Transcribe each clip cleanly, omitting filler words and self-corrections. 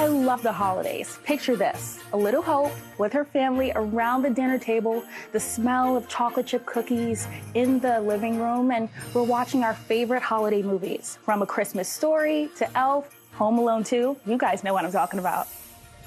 I love the holidays. Picture this, a little Hope with her family around the dinner table, the smell of chocolate chip cookies in the living room, and we're watching our favorite holiday movies, from A Christmas Story to Elf, Home Alone 2. You guys know what I'm talking about.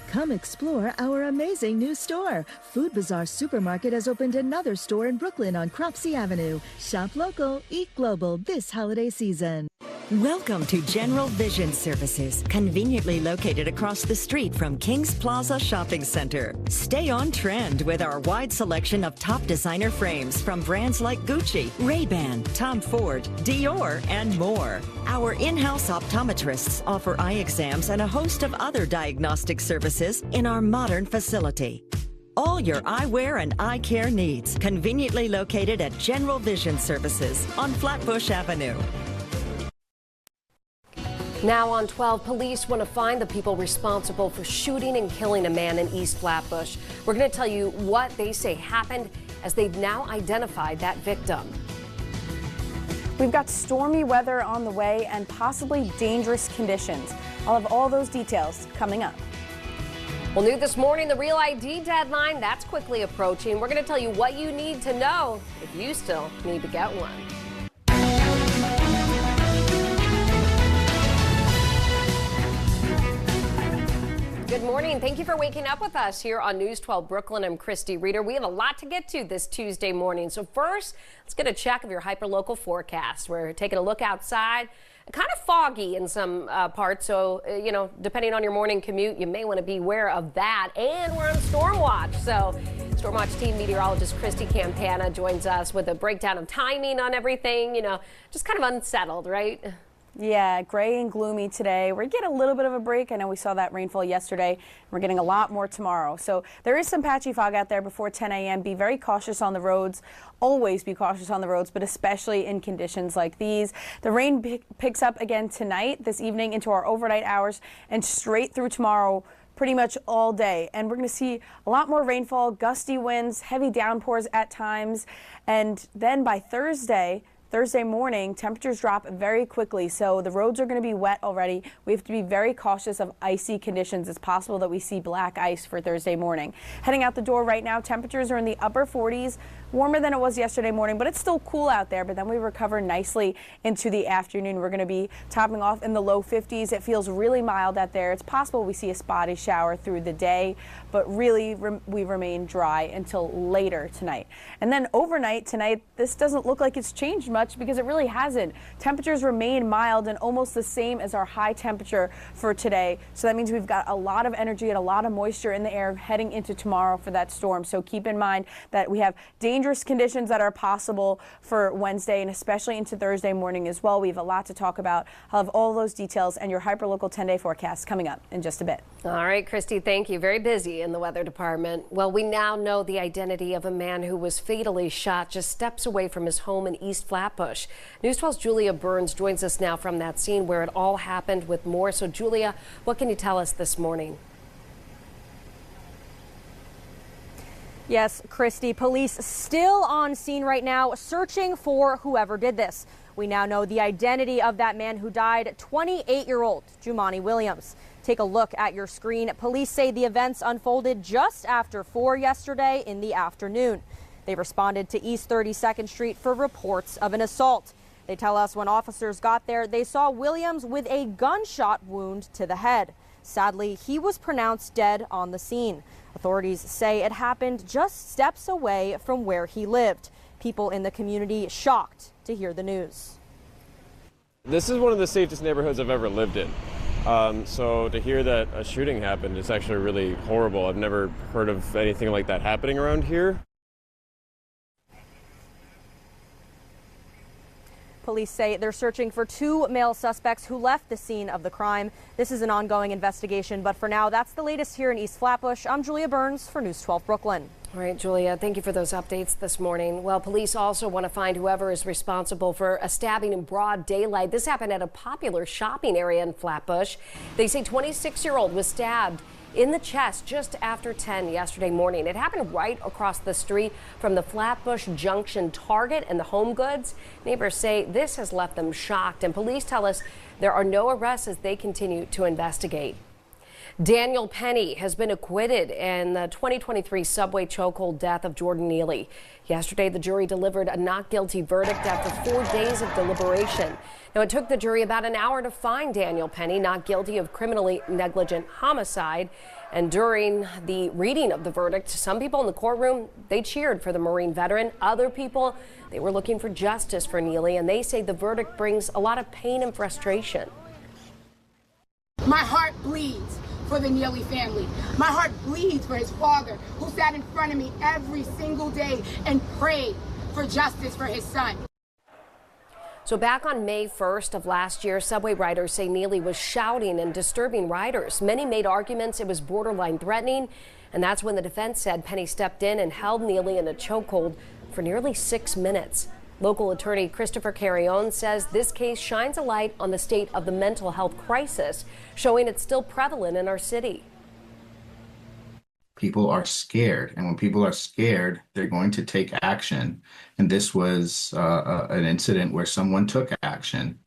Come explore our amazing new store. Food Bazaar Supermarket has opened another store in Brooklyn on Cropsey Avenue. Shop local, eat global this holiday season. Welcome to General Vision Services, conveniently located across the street from Kings Plaza Shopping Center. Stay on trend with our wide selection of top designer frames from brands like Gucci, Ray-Ban, Tom Ford, Dior, and more. Our in-house optometrists offer eye exams and a host of other diagnostic services in our modern facility. All your eyewear and eye care needs, conveniently located at General Vision Services on Flatbush Avenue. Now on 12, police want to find the people responsible for shooting and killing a man in East Flatbush. We're going to tell you what they say happened as they've now identified that victim. We've got stormy weather on the way and possibly dangerous conditions. I'll have all those details coming up. Well, new this morning, the Real ID deadline, that's quickly approaching. We're going to tell you what you need to know if you still need to get one. Good morning. Thank you for waking up with us here on News 12 Brooklyn. I'm Kristie Reeter. We have a lot to get to this Tuesday morning. So first, let's get a check of your hyperlocal forecast. We're taking a look outside. Kind of foggy in some parts, so, depending on your morning commute, you may want to be aware of that. And we're on Storm Watch. So Storm Watch team meteorologist Christie Campana joins us with a breakdown of timing on everything. Just kind of unsettled, right? Yeah, gray and gloomy today. We're getting a little bit of a break. I know we saw that rainfall yesterday. We're getting a lot more tomorrow. So there is some patchy fog out there before 10 a.m. Be very cautious on the roads. Always be cautious on the roads, but especially in conditions like these. The rain picks up again tonight, this evening, into our overnight hours and straight through tomorrow pretty much all day. And we're going to see a lot more rainfall, gusty winds, heavy downpours at times. And then by Thursday morning, temperatures drop very quickly, so the roads are going to be wet already. We have to be very cautious of icy conditions. It's possible that we see black ice for Thursday morning. Heading out the door right now, temperatures are in the upper 40s, warmer than it was yesterday morning, but it's still cool out there. But then we recover nicely into the afternoon. We're going to be topping off in the low 50s. It feels really mild out there. It's possible we see a spotty shower through the day, but really we remain dry until later tonight. And then overnight tonight, this doesn't look like it's changed much, because it really hasn't. Temperatures remain mild and almost the same as our high temperature for today. So that means we've got a lot of energy and a lot of moisture in the air heading into tomorrow for that storm. So keep in mind that we have dangerous conditions that are possible for Wednesday and especially into Thursday morning as well. We have a lot to talk about. I'll have all those details and your hyperlocal 10-day forecast coming up in just a bit. All right, Kristie, thank you. Very busy in the weather department. Well, we now know the identity of a man who was fatally shot just steps away from his home in East Flatbush. News 12's Julia Burns joins us now from that scene where it all happened with more. So, Julia, what can you tell us this morning? Yes, Kristie, police still on scene right now searching for whoever did this. We now know the identity of that man who died, 28-year-old Jumani Williams. Take a look at your screen. Police say the events unfolded just after 4 yesterday in the afternoon. They responded to East 32nd Street for reports of an assault. They tell us when officers got there, they saw Williams with a gunshot wound to the head. Sadly, he was pronounced dead on the scene. Authorities say it happened just steps away from where he lived. People in the community shocked to hear the news. This is one of the safest neighborhoods I've ever lived in. So to hear that a shooting happened is actually really horrible. I've never heard of anything like that happening around here. Police say they're searching for 2 male suspects who left the scene of the crime. This is an ongoing investigation, but for now, that's the latest here in East Flatbush. I'm Julia Burns for News 12 Brooklyn. All right, Julia, thank you for those updates this morning. Well, police also want to find whoever is responsible for a stabbing in broad daylight. This happened at a popular shopping area in Flatbush. They say 26-year-old was stabbed in the chest just after 10 yesterday morning. It happened right across the street from the Flatbush Junction Target and the Home Goods. Neighbors say this has left them shocked, and police tell us there are no arrests as they continue to investigate. Daniel Penny has been acquitted in the 2023 subway chokehold death of Jordan Neely. Yesterday, the jury delivered a not guilty verdict after 4 days of deliberation. Now, it took the jury about an hour to find Daniel Penny not guilty of criminally negligent homicide. And during the reading of the verdict, some people in the courtroom, they cheered for the Marine veteran. Other people, they were looking for justice for Neely, and they say the verdict brings a lot of pain and frustration. My heart bleeds for the Neely family. My heart bleeds for his father, who sat in front of me every single day and prayed for justice for his son. So back on May 1st of last year, subway riders say Neely was shouting and disturbing riders. Many made arguments it was borderline threatening, and that's when the defense said Penny stepped in and held Neely in a chokehold for nearly 6 minutes. Local attorney Christopher Carrion says this case shines a light on the state of the mental health crisis, showing it's still prevalent in our city. People are scared, and when people are scared, they're going to take action. And this was an incident where someone took action.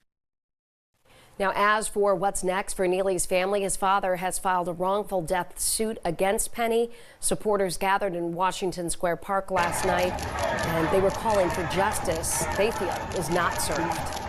Now, as for what's next for Neely's family, his father has filed a wrongful death suit against Penny. Supporters gathered in Washington Square Park last night, and they were calling for justice they feel is not served.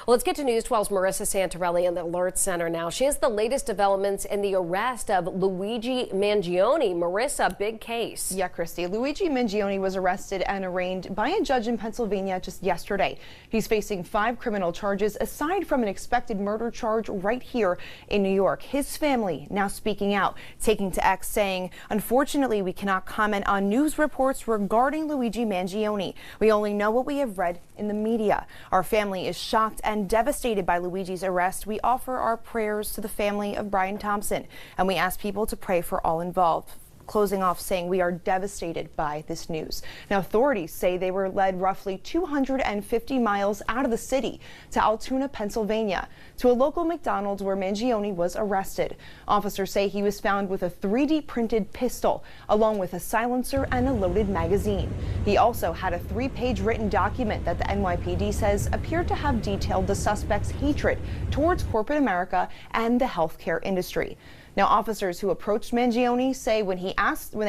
Well, let's get to News 12's Marissa Santorelli in the Alert Center now. She has the latest developments in the arrest of Luigi Mangione. Marissa, big case. Yeah, Kristie. Luigi Mangione was arrested and arraigned by a judge in Pennsylvania just yesterday. He's facing 5 criminal charges aside from an expected murder charge right here in New York. His family now speaking out, taking to X saying, unfortunately, we cannot comment on news reports regarding Luigi Mangione. We only know what we have read in the media. Our family is shocked and devastated by Luigi's arrest. We offer our prayers to the family of Brian Thompson, and we ask people to pray for all involved. Closing off saying we are devastated by this news. Now, authorities say they were led roughly 250 miles out of the city to Altoona, Pennsylvania, to a local McDonald's where Mangione was arrested. Officers say he was found with a 3D printed pistol, along with a silencer and a loaded magazine. He also had a 3-page written document that the NYPD says appeared to have detailed the suspect's hatred towards corporate America and the healthcare industry. Now, officers who approached Mangione say when they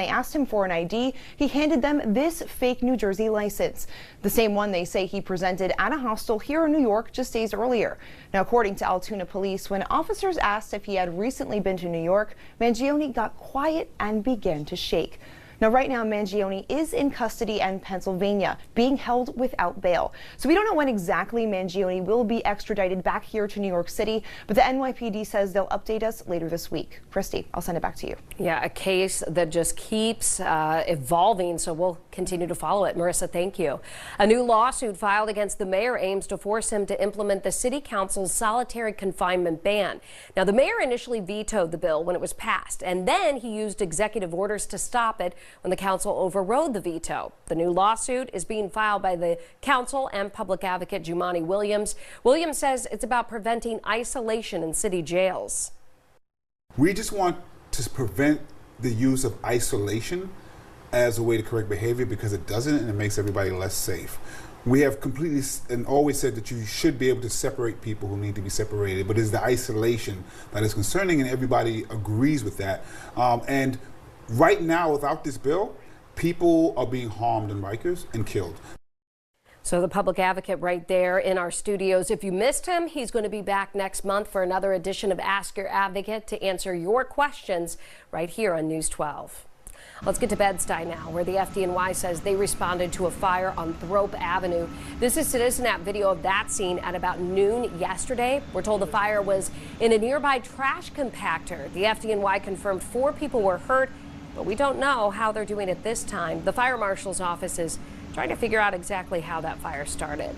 asked him for an ID, he handed them this fake New Jersey license, the same one they say he presented at a hostel here in New York just days earlier. Now, according to Altoona police, when officers asked if he had recently been to New York, Mangione got quiet and began to shake. Now, right now, Mangione is in custody in Pennsylvania, being held without bail. So we don't know when exactly Mangione will be extradited back here to New York City, but the NYPD says they'll update us later this week. Kristie, I'll send it back to you. Yeah, a case that just keeps evolving, so we'll continue to follow it. Marissa, thank you. A new lawsuit filed against the mayor aims to force him to implement the city council's solitary confinement ban. Now, the mayor initially vetoed the bill when it was passed, and then he used executive orders to stop it when the council overrode the veto. The new lawsuit is being filed by the council and public advocate Jumaane Williams. Williams says it's about preventing isolation in city jails. We just want to prevent the use of isolation as a way to correct behavior, because it doesn't, and it makes everybody less safe. We have completely and always said that you should be able to separate people who need to be separated, but it's the isolation that is concerning, and everybody agrees with that. And right now, without this bill, people are being harmed in Rikers and killed. So the public advocate right there in our studios. If you missed him, he's going to be back next month for another edition of Ask Your Advocate to answer your questions right here on News 12. Let's get to Bed-Stuy now, where the FDNY says they responded to a fire on Thrope Avenue. This is Citizen App video of that scene at about noon yesterday. We're told the fire was in a nearby trash compactor. The FDNY confirmed 4 people were hurt, but we don't know how they're doing it this time. The fire marshal's office is trying to figure out exactly how that fire started.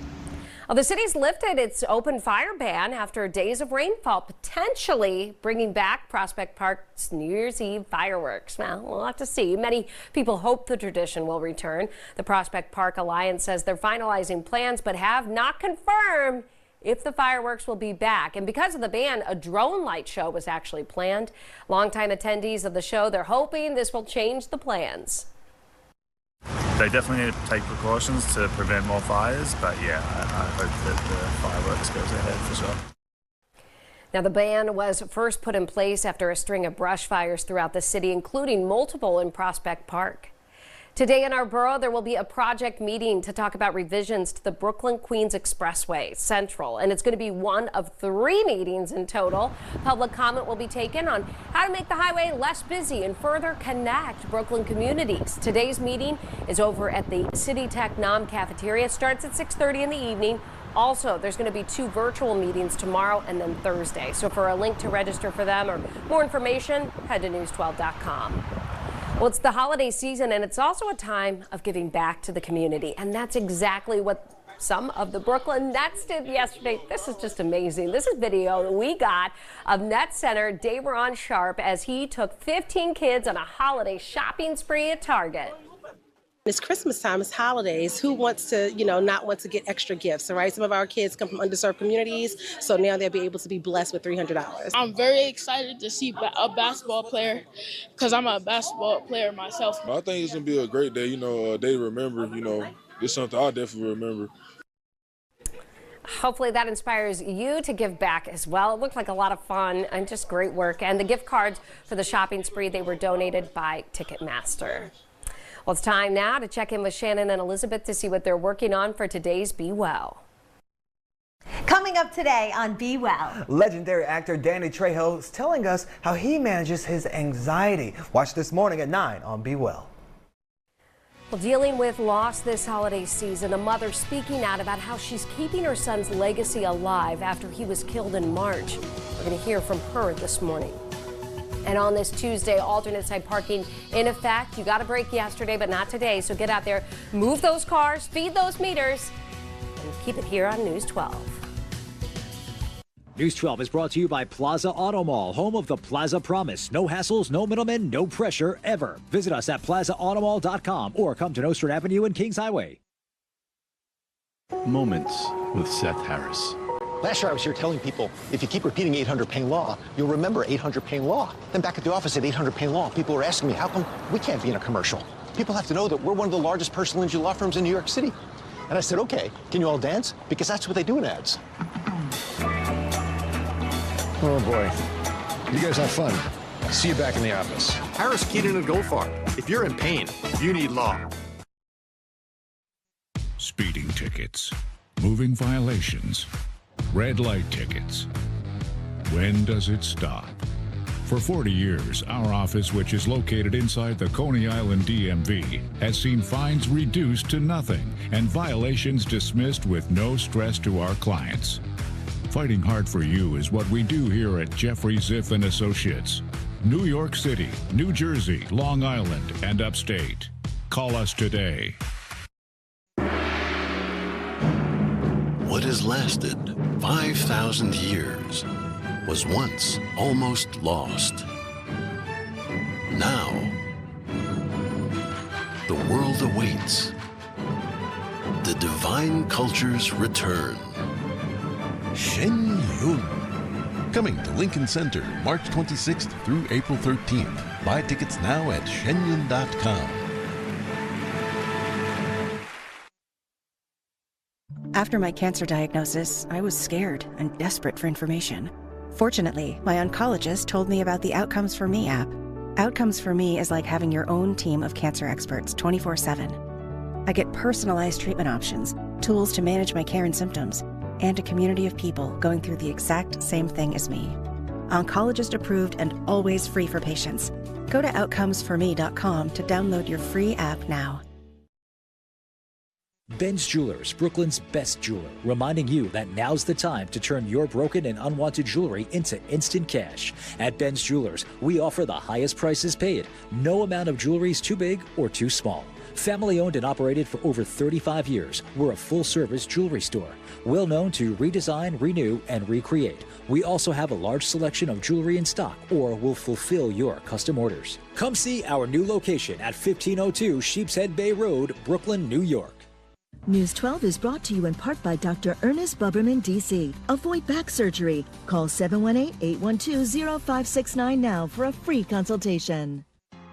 Well, the city's lifted its open fire ban after days of rainfall, potentially bringing back Prospect Park's New Year's Eve fireworks. Well, we'll have to see. Many people hope the tradition will return. The Prospect Park Alliance says they're finalizing plans but have not confirmed if the fireworks will be back. And because of the ban, a drone light show was actually planned. Longtime attendees of the show, they're hoping this will change the plans. They definitely need to take precautions to prevent more fires, but yeah, I hope that the fireworks goes ahead for sure. Now, the ban was first put in place after a string of brush fires throughout the city, including multiple in Prospect Park. Today in our borough, there will be a project meeting to talk about revisions to the Brooklyn-Queens Expressway Central, and it's going to be one of 3 meetings in total. Public comment will be taken on how to make the highway less busy and further connect Brooklyn communities. Today's meeting is over at the City Tech Nam Cafeteria. It starts at 6:30 in the evening. Also, there's going to be 2 virtual meetings tomorrow and then Thursday. So for a link to register for them or more information, head to news12.com. Well, it's the holiday season, and it's also a time of giving back to the community. And that's exactly what some of the Brooklyn Nets did yesterday. This is just amazing. This is video that we got of Nets center Day'Ron Sharpe as he took 15 kids on a holiday shopping spree at Target. It's Christmas time, it's holidays. Who wants to, not want to get extra gifts, all right? Some of our kids come from underserved communities, so now they'll be able to be blessed with $300. I'm very excited to see a basketball player because I'm a basketball player myself. I think it's going to be a great day, a day to remember, it's something I'll definitely remember. Hopefully that inspires you to give back as well. It looked like a lot of fun and just great work. And the gift cards for the shopping spree, they were donated by Ticketmaster. Well, it's time now to check in with Shannon and Elizabeth to see what they're working on for today's Be Well. Coming up today on Be Well. Legendary actor Danny Trejo is telling us how he manages his anxiety. Watch this morning at 9 on Be Well. Well, dealing with loss this holiday season, a mother speaking out about how she's keeping her son's legacy alive after he was killed in March. We're going to hear from her this morning. And on this Tuesday, alternate side parking in effect. You got a break yesterday, but not today. So get out there, move those cars, feed those meters, and keep it here on News 12. News 12 is brought to you by Plaza Auto Mall, home of the Plaza Promise. No hassles, no middlemen, no pressure, ever. Visit us at plazaautomall.com or come to Nostrand Avenue and Kings Highway. Moments with Seth Harris. Last year I was here telling people, if you keep repeating 800 Pain Law, you'll remember 800 Pain Law. Then back at the office at 800 Pain Law, people were asking me, how come we can't be in a commercial? People have to know that we're one of the largest personal injury law firms in New York City. And I said, okay, can you all dance? Because that's what they do in ads. Oh boy, you guys have fun. See you back in the office. Harris, Keenan, and Goldfarb. If you're in pain, you need law. Speeding tickets, moving violations, red light tickets. When does it stop? For 40 years, our office, which is located inside the Coney Island DMV, has seen fines reduced to nothing and violations dismissed with no stress to our clients. Fighting hard for you is what we do here at Jeffrey Ziff & Associates. New York City, New Jersey, Long Island, and upstate. Call us today. What has lasted 5,000 years was once almost lost. Now, the world awaits the divine culture's return. Shen Yun. Coming to Lincoln Center March 26th through April 13th. Buy tickets now at shenyun.com. After my cancer diagnosis, I was scared and desperate for information. Fortunately, my oncologist told me about the Outcomes for Me app. Outcomes for Me is like having your own team of cancer experts 24/7. I get personalized treatment options, tools to manage my care and symptoms, and a community of people going through the exact same thing as me. Oncologist approved and always free for patients. Go to outcomesforme.com to download your free app now. Ben's Jewelers, Brooklyn's best jeweler, reminding you that now's the time to turn your broken and unwanted jewelry into instant cash. At Ben's Jewelers, we offer the highest prices paid. No amount of jewelry is too big or too small. Family owned and operated for over 35 years, we're a full-service jewelry store, well known to redesign, renew, and recreate. We also have a large selection of jewelry in stock, or will fulfill your custom orders. Come see our new location at 1502 Sheepshead Bay Road, Brooklyn, New York. News 12 is brought to you in part by Dr. Ernest Bubberman, D.C. Avoid back surgery. Call 718-812-0569 now for a free consultation.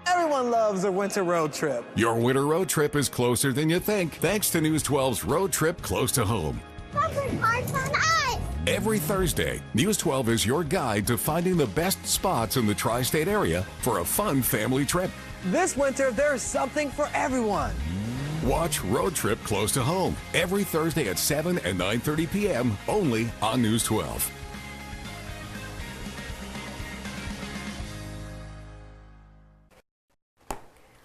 Everyone loves a winter road trip. Your winter road trip is closer than you think, thanks to News 12's Road Trip Close to Home. Pepper Hearts on Ice! Every Thursday, News 12 is your guide to finding the best spots in the tri-state area for a fun family trip. This winter, there's something for everyone. Watch Road Trip Close to Home every Thursday at 7 and 9:30 p.m. only on News 12.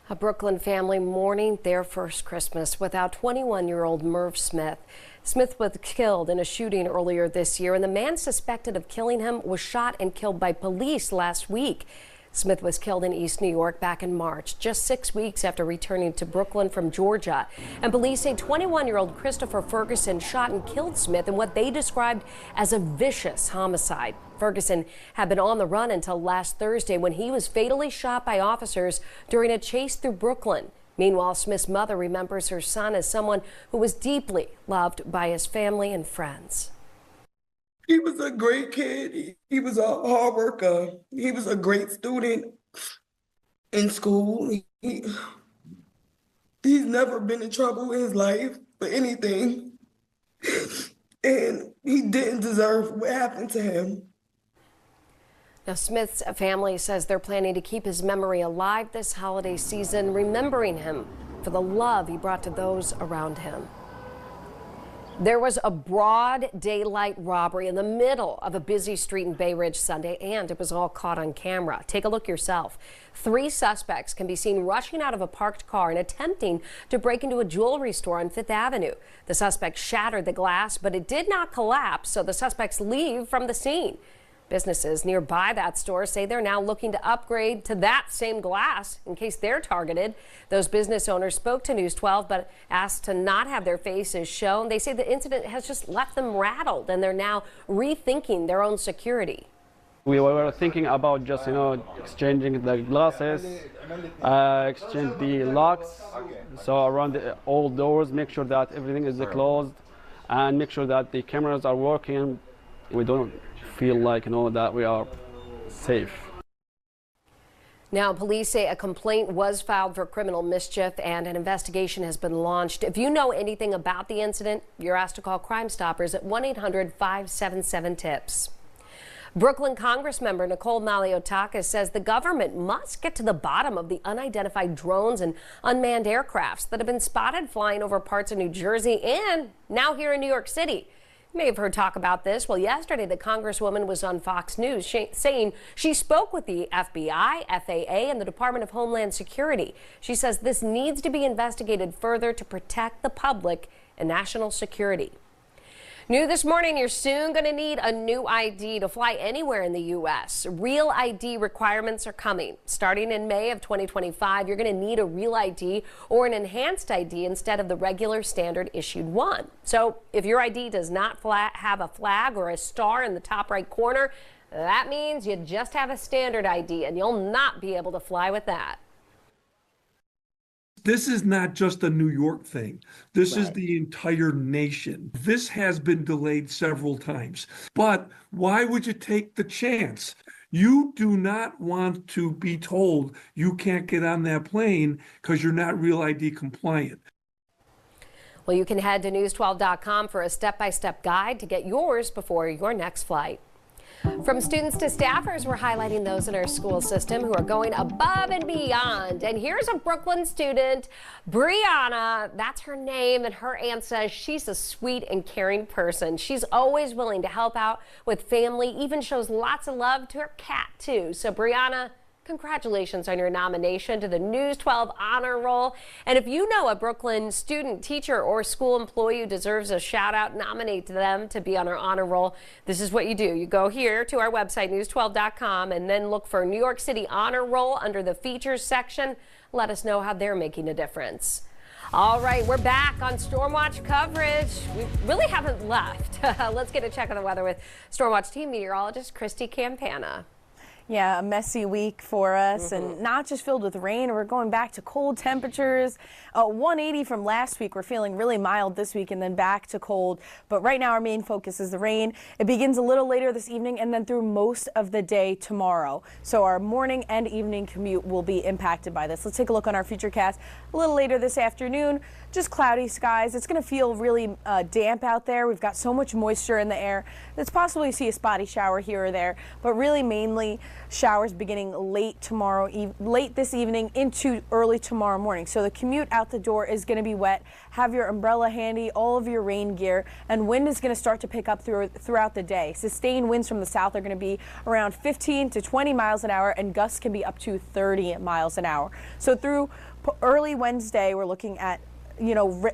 A Brooklyn family mourning their first Christmas without 21-year-old Merv Smith. Smith was killed in a shooting earlier this year, and the man suspected of killing him was shot and killed by police last week. Smith was killed in East New York back in March, just 6 weeks after returning to Brooklyn from Georgia. And police say 21-year-old Christopher Ferguson shot and killed Smith in what they described as a vicious homicide. Ferguson had been on the run until last Thursday when he was fatally shot by officers during a chase through Brooklyn. Meanwhile, Smith's mother remembers her son as someone who was deeply loved by his family and friends. He was a great kid. He was a hard worker. He was a great student in school. He's never been in trouble in his life for anything. And he didn't deserve what happened to him. Now, Smith's family says they're planning to keep his memory alive this holiday season, remembering him for the love he brought to those around him. There was a broad daylight robbery in the middle of a busy street in Bay Ridge Sunday, and it was all caught on camera. Take a look yourself. 3 suspects can be seen rushing out of a parked car and attempting to break into a jewelry store on 5th Avenue. The suspects shattered the glass, but it did not collapse, so the suspects leave from the scene. Businesses nearby that store say they're now looking to upgrade to that same glass in case they're targeted. Those business owners spoke to News 12 but asked to not have their faces shown. They say the incident has just left them rattled and they're now rethinking their own security. We were thinking about just, exchanging the glasses, exchange the locks, so around all doors, make sure that everything is closed and make sure that the cameras are working. We don't feel like that we are safe. Now, police say a complaint was filed for criminal mischief and an investigation has been launched. If you know anything about the incident, you're asked to call Crime Stoppers at 1-800-577-TIPS. Brooklyn Congressmember Nicole Maliotakis says the government must get to the bottom of the unidentified drones and unmanned aircrafts that have been spotted flying over parts of New Jersey and now here in New York City. You may have heard talk about this. Well, yesterday the Congresswoman was on Fox News saying she spoke with the FBI, FAA, and the Department of Homeland Security. She says this needs to be investigated further to protect the public and national security. New this morning, you're soon going to need a new ID to fly anywhere in the U.S. Real ID requirements are coming. Starting in May of 2025, you're going to need a real ID or an enhanced ID instead of the regular standard issued one. So if your ID does not have a flag or a star in the top right corner, that means you just have a standard ID and you'll not be able to fly with that. This is not just a New York thing. This is the entire nation. This has been delayed several times. But why would you take the chance? You do not want to be told you can't get on that plane because you're not Real ID compliant. Well, you can head to news12.com for a step-by-step guide to get yours before your next flight. From students to staffers, we're highlighting those in our school system who are going above and beyond. And here's a Brooklyn student, Brianna. That's her name, and her aunt says she's a sweet and caring person. She's always willing to help out with family, even shows lots of love to her cat, too. So, Brianna, congratulations on your nomination to the News 12 Honor Roll. And if you know a Brooklyn student, teacher, or school employee who deserves a shout out, nominate them to be on our honor roll. This is what you do. You go here to our website, news12.com, and then look for New York City Honor Roll under the features section. Let us know how they're making a difference. All right, we're back on Stormwatch coverage. We really haven't left. Let's get a check on the weather with Stormwatch team meteorologist Kristie Campana. Yeah, a messy week for us, and not just filled with rain. We're going back to cold temperatures. 180 from last week. We're feeling really mild this week and then back to cold. But right now our main focus is the rain. It begins a little later this evening and then through most of the day tomorrow. So our morning and evening commute will be impacted by this. Let's take a look on our futurecast a little later this afternoon. just cloudy skies. It's going to feel really damp out there. We've got so much moisture in the air. It's possible you see a spotty shower here or there, but really mainly showers beginning late this evening into early tomorrow morning. So the commute out the door is going to be wet. Have your umbrella handy, all of your rain gear, and wind is going to start to pick up throughout the day. Sustained winds from the south are going to be around 15 to 20 miles an hour, and gusts can be up to 30 miles an hour. So through early Wednesday, we're looking at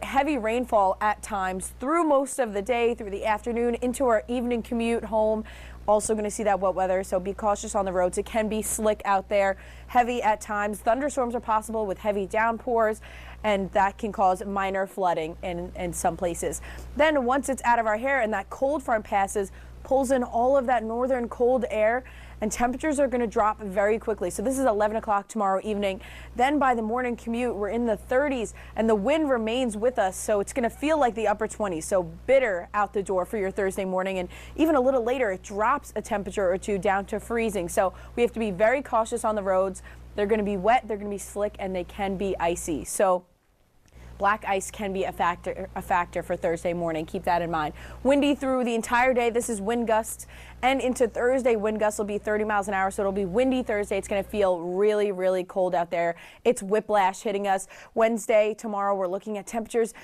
heavy rainfall at times through most of the day, through the afternoon, into our evening commute home. Also going to see that wet weather, so be cautious on the roads. It can be slick out there, heavy at times. Thunderstorms are possible with heavy downpours, and that can cause minor flooding in some places. Then once it's out of our hair and that cold front passes, pulls in all of that northern cold air, and temperatures are going to drop very quickly. So this is 11 o'clock tomorrow evening. Then by the morning commute, we're in the 30s, and the wind remains with us, so it's going to feel like the upper 20s. So bitter out the door for your Thursday morning, and even a little later, it drops a temperature or two down to freezing. So we have to be very cautious on the roads. They're going to be wet, they're going to be slick, and they can be icy. So black ice can be a factor for Thursday morning. Keep that in mind. Windy through the entire day. This is wind gusts. And into Thursday, wind gusts will be 30 miles an hour, so it'll be windy Thursday. It's going to feel really, really cold out there. It's whiplash hitting us. Wednesday, tomorrow, we're looking at temperatures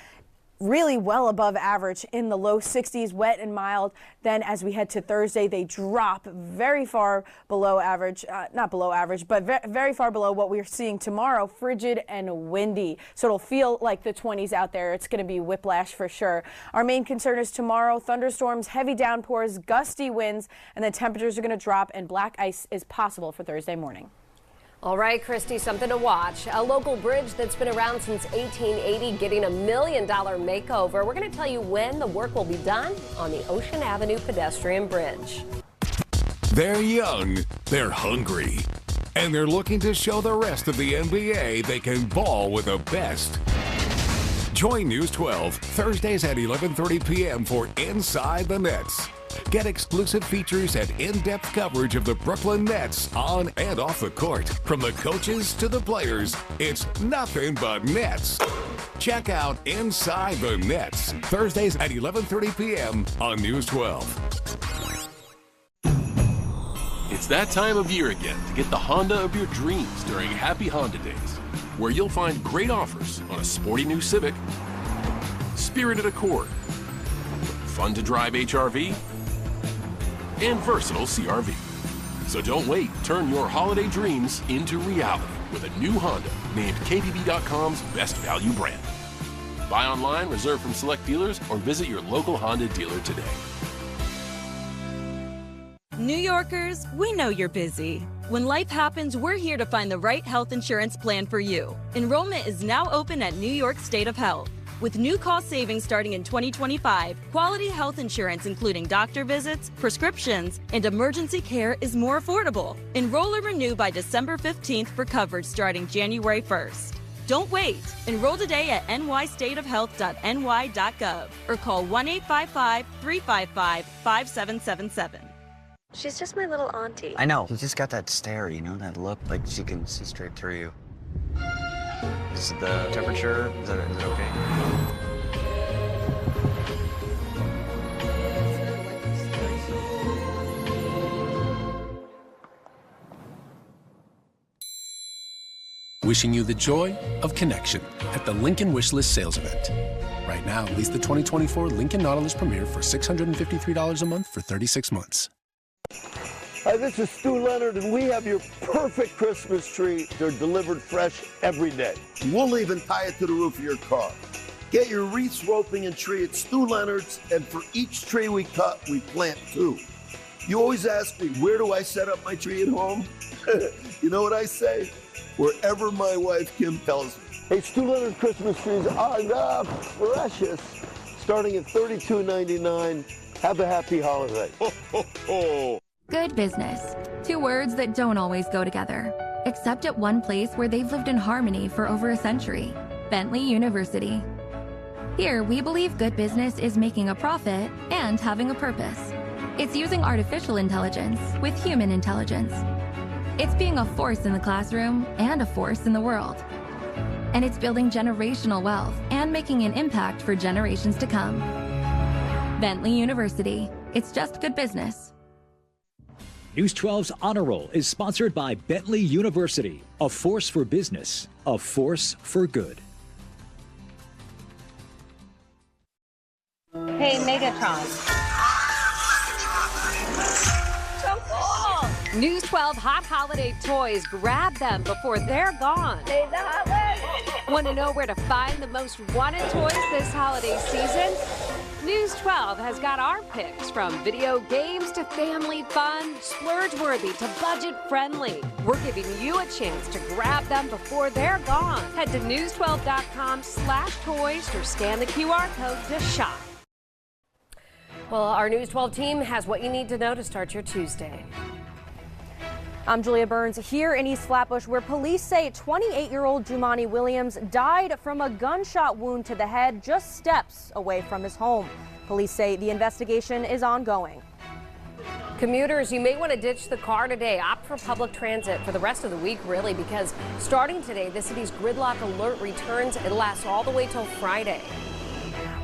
really well above average in the low 60s, wet and mild. Then as we head to Thursday, they drop very far below average, not below average, but very far below what we're seeing tomorrow, frigid and windy. So it'll feel like the 20s out there. It's going to be whiplash for sure. Our main concern is tomorrow, thunderstorms, heavy downpours, gusty winds, and then temperatures are going to drop, and black ice is possible for Thursday morning. All right, Kristie, something to watch. A local bridge that's been around since 1880 getting $1 million makeover. We're going to tell you when the work will be done on the Ocean Avenue pedestrian bridge. They're young, they're hungry, and they're looking to show the rest of the NBA they can ball with the best. Join News 12 Thursdays at 11:30 p.m. for Inside the Nets. Get exclusive features and in-depth coverage of the Brooklyn Nets on and off the court. From the coaches to the players, it's nothing but Nets. Check out Inside the Nets, Thursdays at 11:30 p.m. on News 12. It's that time of year again to get the Honda of your dreams during Happy Honda Days, where you'll find great offers on a sporty new Civic, spirited Accord, fun-to-drive HRV, and versatile CRV. So don't wait. Turn your holiday dreams into reality with a new Honda named KBB.com's best value brand. Buy online, reserve from select dealers, or visit your local Honda dealer today. New Yorkers, we know you're busy. When life happens, we're here to find the right health insurance plan for you. Enrollment is now open at New York State of Health. With new cost savings starting in 2025, quality health insurance including doctor visits, prescriptions, and emergency care is more affordable. Enroll or renew by December 15th for coverage starting January 1st. Don't wait. Enroll today at nystateofhealth.ny.gov or call 1-855-355-5777. She's just my little auntie. I know. You just got that stare, that look like she can see straight through you. Is the temperature, is it okay? Wishing you the joy of connection at the Lincoln Wishlist sales event. Right now, lease the 2024 Lincoln Nautilus Premier for $653 a month for 36 months. Hi, this is Stu Leonard, and we have your perfect Christmas tree. They're delivered fresh every day. We'll even tie it to the roof of your car. Get your wreaths, roping, and tree at Stu Leonard's, and for each tree we cut, we plant 2. You always ask me, where do I set up my tree at home? You know what I say? Wherever my wife Kim tells me. Hey, Stu Leonard Christmas trees are precious, starting at $32.99. Have a happy holiday. Ho, ho, ho. Good business. 2 words that don't always go together, except at one place where they've lived in harmony for over a century, Bentley University. Here, we believe good business is making a profit and having a purpose. It's using artificial intelligence with human intelligence. It's being a force in the classroom and a force in the world. And it's building generational wealth and and making an impact for generations to come. Bentley University. It's just good business. News 12's Honor Roll is sponsored by Bentley University, a force for business, a force for good. Hey, Megatron. So cool! News 12 hot holiday toys. Grab them before they're gone. Save the hot list. Want to know where to find the most wanted toys this holiday season? News 12 has got our picks, from video games to family fun, splurge-worthy to budget-friendly. We're giving you a chance to grab them before they're gone. Head to news12.com/toys or scan the QR code to shop. Well, our News 12 team has what you need to know to start your Tuesday. I'm Julia Burns here in East Flatbush, where police say 28-year-old Jumani Williams died from a gunshot wound to the head just steps away from his home. Police say the investigation is ongoing. Commuters, you may want to ditch the car today. Opt for public transit for the rest of the week, really, because starting today, the city's gridlock alert returns. It lasts all the way till Friday.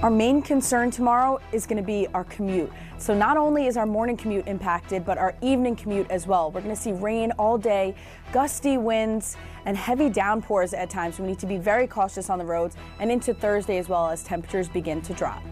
Our main concern tomorrow is going to be our commute. So not only is our morning commute impacted, but our evening commute as well. We're going to see rain all day, gusty winds, and heavy downpours at times. We need to be very cautious on the roads and into Thursday as well, as temperatures begin to drop.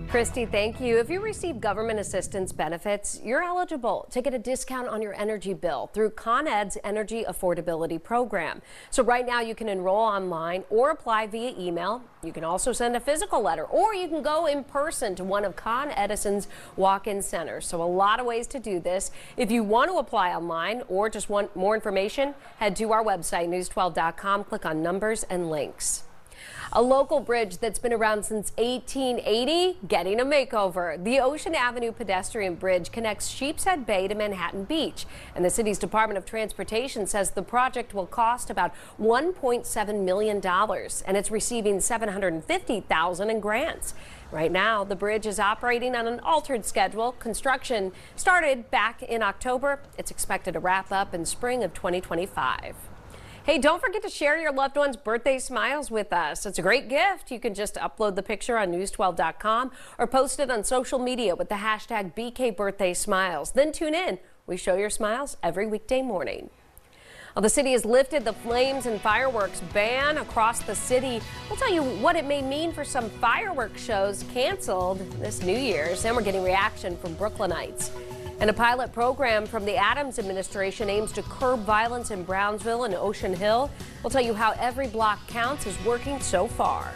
Kristie, thank you. If you receive government assistance benefits, you're eligible to get a discount on your energy bill through Con Ed's Energy Affordability Program. So right now you can enroll online or apply via email. You can also send a physical letter, or you can go in person to one of Con Edison's walk-in centers. So a lot of ways to do this. If you want to apply online or just want more information, head to our website, news12.com, click on numbers and links. A local bridge that's been around since 1880 getting a makeover. The Ocean Avenue pedestrian bridge connects Sheepshead Bay to Manhattan Beach, and the city's Department of Transportation says the project will cost about $1.7 million, and it's receiving $750,000 in grants. Right now, the bridge is operating on an altered schedule. Construction started back in October. It's expected to wrap up in spring of 2025. Hey, don't forget to share your loved one's birthday smiles with us. It's a great gift. You can just upload the picture on news12.com or post it on social media with the hashtag BKBirthdaySmiles. Then tune in. We show your smiles every weekday morning. Well, the city has lifted the flames and fireworks ban across the city. We'll tell you what it may mean for some fireworks shows canceled this New Year's. And we're getting reaction from Brooklynites. And a pilot program from the Adams administration aims to curb violence in Brownsville and Ocean Hill. We'll tell you how Every Block Counts is working so far.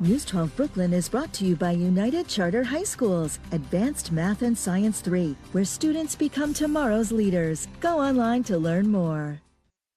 News 12 Brooklyn is brought to you by United Charter High Schools, Advanced Math and Science 3, where students become tomorrow's leaders. Go online to learn more.